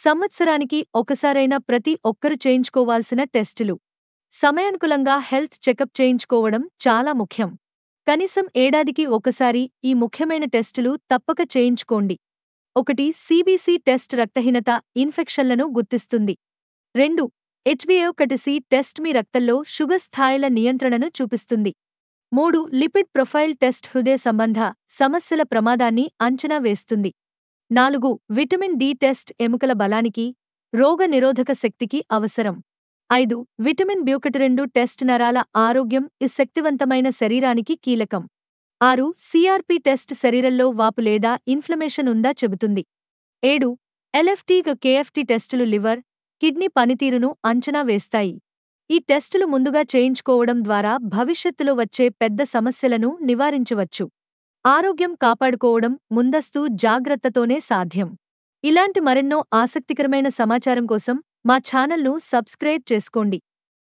సంవత్సరానికి ఒకసారైనా ప్రతి ఒక్కరు చేయించుకోవాల్సిన టెస్టులు. సమయానుకూలంగా హెల్త్ చెకప్ చేయించుకోవడం చాలా ముఖ్యం. కనీసం ఏడాదికి ఒకసారి ఈ ముఖ్యమైన టెస్టులు తప్పక చేయించుకోండి. 1. సిబిసి టెస్ట్ రక్తహీనత, ఇన్ఫెక్షన్లను గుర్తిస్తుంది. 2. హెచ్బిఏ1సి టెస్ట్ మీ రక్తంలో షుగర్ స్థాయిల నియంత్రణను చూపిస్తుంది. 3. లిపిడ్ ప్రొఫైల్ టెస్ట్ హృదయ సంబంధ సమస్యల ప్రమాదాన్ని అంచనా వేస్తుంది. 4. విటమిన్ డి టెస్ట్ ఎముకల బలానికి, రోగ నిరోధక శక్తికి అవసరం. 5. విటమిన్ బి12 టెస్ట్ నరాల ఆరోగ్యం శక్తివంతమైన శరీరానికి కీలకం. 6. సిఆర్పి టెస్ట్ శరీరంలో వాపు లేదా ఇన్ఫ్లమేషన్ ఉందా చెబుతుంది. 7. ఎల్ఎఫ్టి కేఎఫ్టి టెస్టులు లివర్, కిడ్నీ పనితీరును అంచనా వేస్తాయి. ఈ టెస్టులు ముందుగా చేయించుకోవడం ద్వారా భవిష్యత్తులో వచ్చే పెద్ద సమస్యలను నివారించవచ్చు. ఆరోగ్యం కాపాడుకోవడం ముందస్తు జాగ్రత్తతోనే సాధ్యం. ఇలాంటి మరెన్నో ఆసక్తికరమైన సమాచారం కోసం మా ఛానల్ను సబ్స్క్రైబ్ చేసుకోండి.